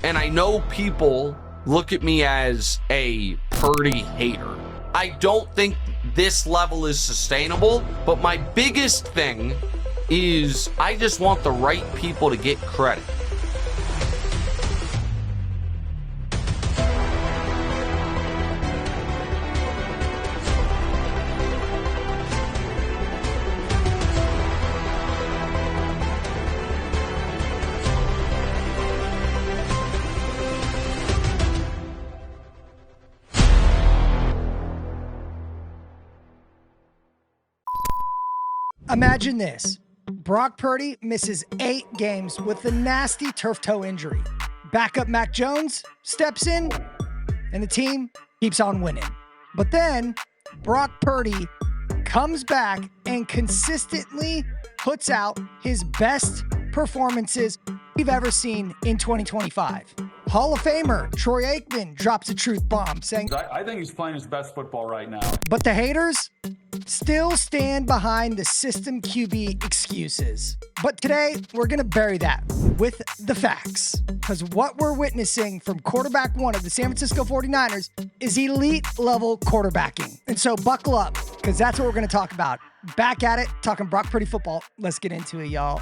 And I know people look at me as a Purdy hater. I don't think this level is sustainable, but my biggest thing is I just want the right people to get credit. Imagine this. Brock Purdy misses 8 games with a nasty turf toe injury. Backup Mac Jones steps in, and the team keeps on winning. But then Brock Purdy comes back and consistently puts out his best performances we've ever seen in 2025. Hall of Famer Troy Aikman drops a truth bomb saying, I think he's playing his best football right now. But the haters still stand behind the system QB excuses. But today, we're going to bury that with the facts. Because what we're witnessing from quarterback one of the San Francisco 49ers is elite level quarterbacking. And so buckle up, because that's what we're going to talk about. Back at it, talking Brock Purdy football. Let's get into it, y'all.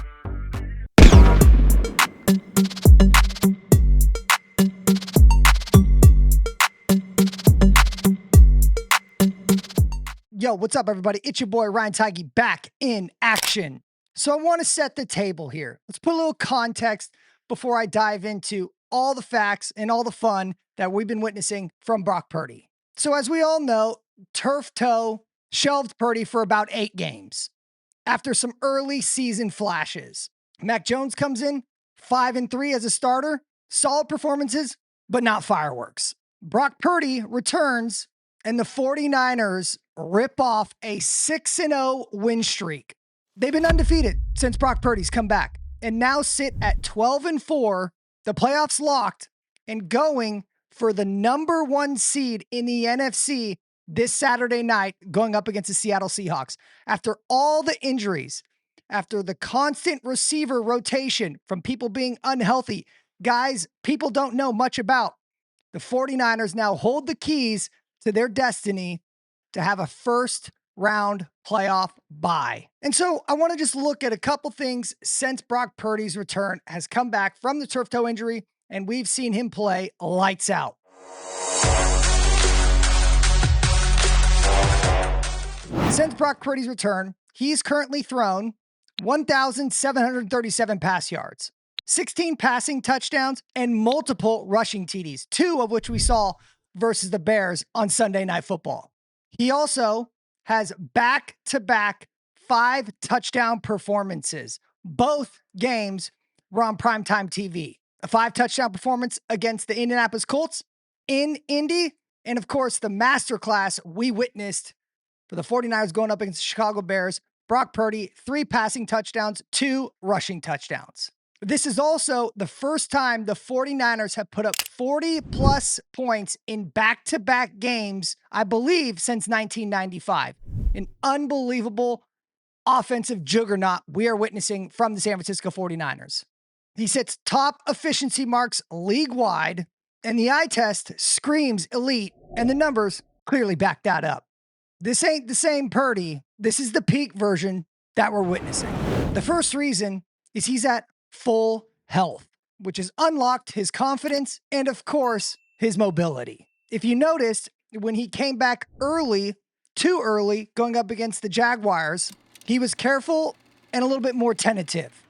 Yo, what's up, everybody? It's your boy, Ryan Tigey, back in action. So I want to set the table here. Let's put a little context before I dive into all the facts and all the fun that we've been witnessing from Brock Purdy. So as we all know, turf toe shelved Purdy for about 8 games after some early season flashes. Mac Jones comes in 5-3 as a starter, solid performances, but not fireworks. Brock Purdy returns and the 49ers rip off a 6-0 win streak. They've been undefeated since Brock Purdy's come back and now sit at 12-4, the playoffs locked, and going for the number 1 seed in the NFC this Saturday night, going up against the Seattle Seahawks. After all the injuries, after the constant receiver rotation from people being unhealthy, guys people don't know much about, the 49ers now hold the keys to their destiny to have a first round playoff bye. And so I want to just look at a couple things since Brock Purdy's return has come back from the turf toe injury, and we've seen him play lights out. Since Brock Purdy's return, he's currently thrown 1,737 pass yards, 16 passing touchdowns, and multiple rushing TDs, 2 of which we saw versus the Bears on Sunday Night Football. He also has back-to-back 5 touchdown performances. Both games were on primetime TV. A 5 touchdown performance against the Indianapolis Colts in Indy, and of course the masterclass we witnessed for the 49ers going up against the Chicago Bears. Brock Purdy, 3 passing touchdowns, 2 rushing touchdowns. This is also the first time the 49ers have put up 40-plus points in back-to-back games, I believe, since 1995. An unbelievable offensive juggernaut we are witnessing from the San Francisco 49ers. He sets top efficiency marks league-wide, and the eye test screams elite, and the numbers clearly back that up. This ain't the same Purdy. This is the peak version that we're witnessing. The first reason is he's at full health, which has unlocked his confidence and, of course, his mobility. If you noticed, when he came back too early, going up against the Jaguars, he was careful and a little bit more tentative.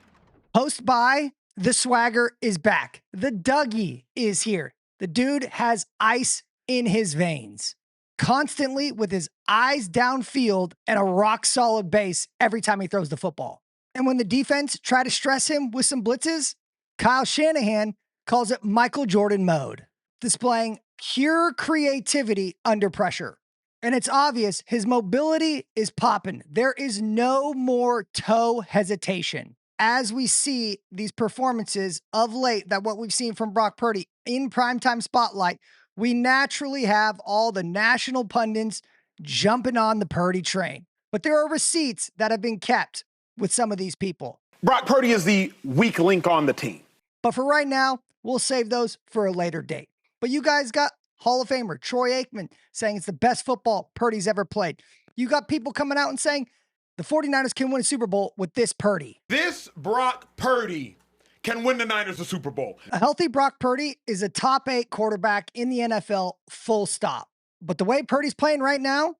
Post-bye, the swagger is back. The Dougie is here. The dude has ice in his veins, constantly with his eyes downfield and a rock-solid base every time he throws the football. And when the defense try to stress him with some blitzes, Kyle Shanahan calls it Michael Jordan mode, displaying pure creativity under pressure. And it's obvious his mobility is popping. There is no more toe hesitation. As we see these performances of late, that what we've seen from Brock Purdy in primetime spotlight, we naturally have all the national pundits jumping on the Purdy train. But there are receipts that have been kept with some of these people. Brock Purdy is the weak link on the team. But for right now, we'll save those for a later date. But you guys got Hall of Famer Troy Aikman saying it's the best football Purdy's ever played. You got people coming out and saying the 49ers can win a Super Bowl with this Purdy. This Brock Purdy can win the Niners a Super Bowl. A healthy Brock Purdy is a top 8 quarterback in the NFL, full stop. But the way Purdy's playing right now,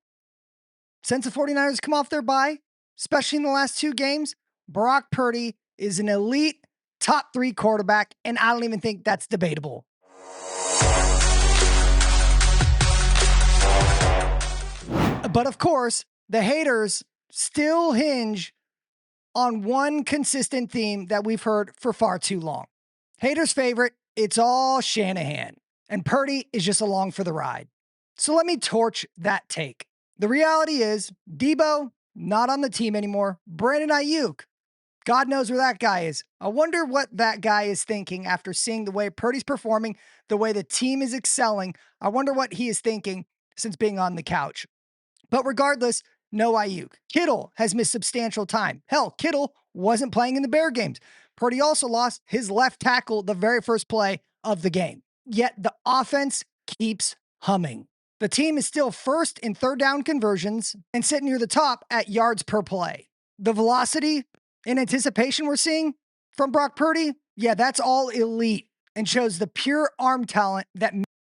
since the 49ers come off their bye, especially in the last 2 games, Brock Purdy is an elite top 3 quarterback, and I don't even think that's debatable. But of course, the haters still hinge on one consistent theme that we've heard for far too long. Haters' favorite, it's all Shanahan, and Purdy is just along for the ride. So let me torch that take. The reality is, Debo, not on the team anymore. Brandon Ayuk, God knows where that guy is. I wonder what that guy is thinking after seeing the way Purdy's performing, the way the team is excelling. I wonder what he is thinking since being on the couch. But regardless, no Ayuk. Kittle has missed substantial time. Hell, Kittle wasn't playing in the Bear games. Purdy also lost his left tackle the very first play of the game. Yet the offense keeps humming. The team is still first in third down conversions and sitting near the top at yards per play. The velocity and anticipation we're seeing from Brock Purdy, yeah, that's all elite and shows the pure arm talent that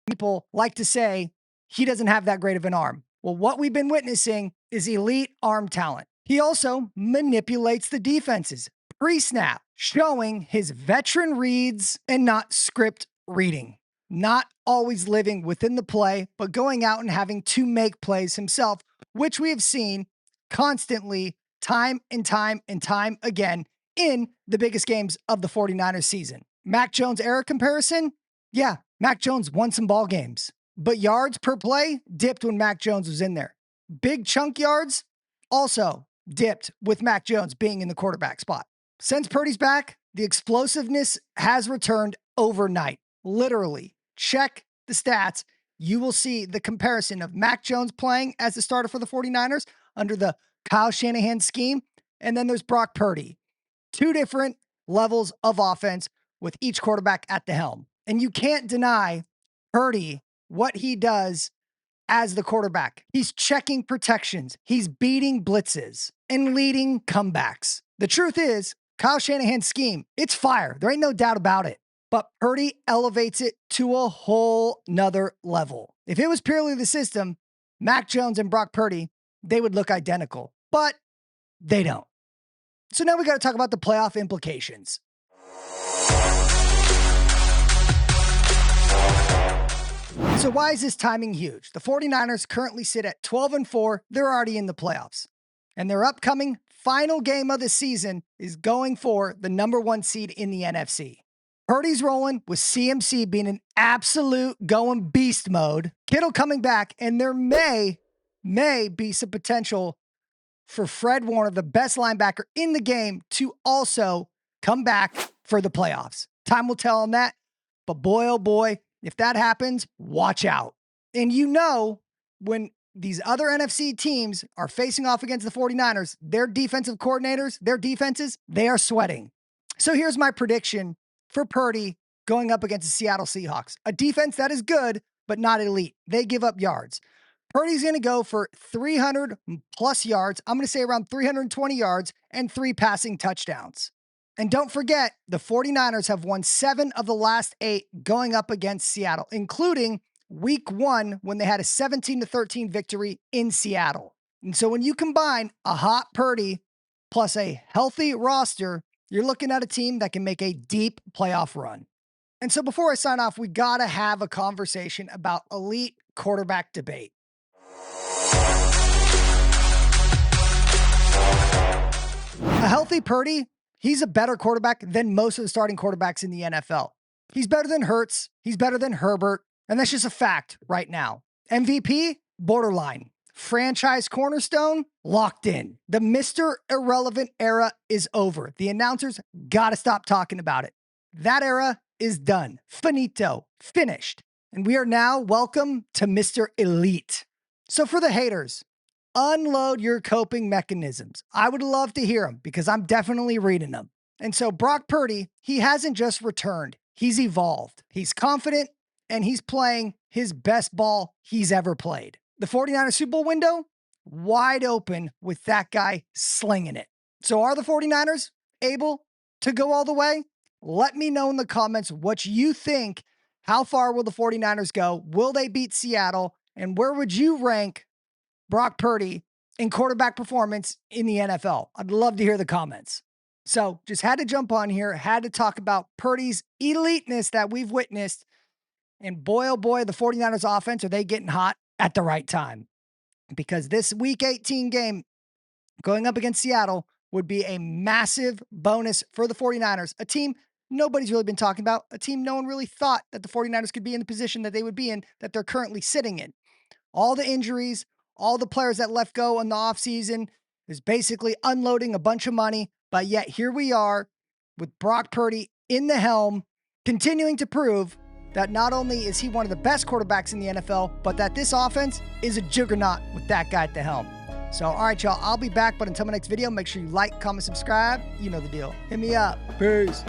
people like to say he doesn't have that great of an arm. Well, what we've been witnessing is elite arm talent. He also manipulates the defenses pre-snap, showing his veteran reads and not script reading. Not always living within the play, but going out and having to make plays himself, which we have seen constantly time and time and time again in the biggest games of the 49ers season. Mac Jones era comparison? Yeah, Mac Jones won some ball games, but yards per play dipped when Mac Jones was in there. Big chunk yards also dipped with Mac Jones being in the quarterback spot. Since Purdy's back, the explosiveness has returned overnight. Literally, check the stats. You will see the comparison of Mac Jones playing as the starter for the 49ers under the Kyle Shanahan scheme, and then there's Brock Purdy. 2 different levels of offense with each quarterback at the helm. And you can't deny Purdy what he does as the quarterback. He's checking protections, he's beating blitzes, and leading comebacks. The truth is, Kyle Shanahan's scheme, it's fire. There ain't no doubt about it. But Purdy elevates it to a whole nother level. If it was purely the system, Mac Jones and Brock Purdy, they would look identical. But they don't. So now we got to talk about the playoff implications. So why is this timing huge? The 49ers currently sit at 12-4. They're already in the playoffs. And their upcoming final game of the season is going for the number 1 seed in the NFC. Purdy's rolling with CMC being an absolute going beast mode. Kittle coming back, and there may be some potential for Fred Warner, the best linebacker in the game, to also come back for the playoffs. Time will tell on that, but boy, oh boy, if that happens, watch out. And you know, when these other NFC teams are facing off against the 49ers, their defensive coordinators, their defenses, they are sweating. So here's my prediction for Purdy going up against the Seattle Seahawks, a defense that is good, but not elite. They give up yards. Purdy's going to go for 300 plus yards. I'm going to say around 320 yards and 3 passing touchdowns. And don't forget, the 49ers have won 7 of the last 8 going up against Seattle, including week 1 when they had a 17-13 victory in Seattle. And so when you combine a hot Purdy plus a healthy roster, you're looking at a team that can make a deep playoff run. And so before I sign off, we got to have a conversation about elite quarterback debate. A healthy Purdy, he's a better quarterback than most of the starting quarterbacks in the NFL. He's better than Hurts. He's better than Herbert. And that's just a fact right now. MVP, borderline. Franchise cornerstone, locked in. The Mr. Irrelevant era is over. The announcers got to stop talking about it. That era is done. Finito. Finished. And we are now welcome to Mr. Elite. So for the haters, unload your coping mechanisms. I would love to hear them because I'm definitely reading them. And so Brock Purdy, he hasn't just returned. he's evolved. He's confident, and he's playing his best ball he's ever played. The 49ers Super Bowl window, wide open with that guy slinging it. So are the 49ers able to go all the way? Let me know in the comments what you think. How far will the 49ers go? Will they beat Seattle? And where would you rank Brock Purdy in quarterback performance in the NFL? I'd love to hear the comments. So just had to jump on here, had to talk about Purdy's eliteness that we've witnessed. And boy, oh boy, the 49ers offense, are they getting hot at the right time? Because this Week 18 game going up against Seattle would be a massive bonus for the 49ers, a team nobody's really been talking about, a team no one really thought that the 49ers could be in the position that they would be in, that they're currently sitting in. All the injuries, all the players that left go in the offseason is basically unloading a bunch of money. But yet here we are with Brock Purdy in the helm, continuing to prove that not only is he one of the best quarterbacks in the NFL, but that this offense is a juggernaut with that guy at the helm. So, all right, y'all, I'll be back. But until my next video, make sure you like, comment, subscribe. You know the deal. Hit me up. Peace.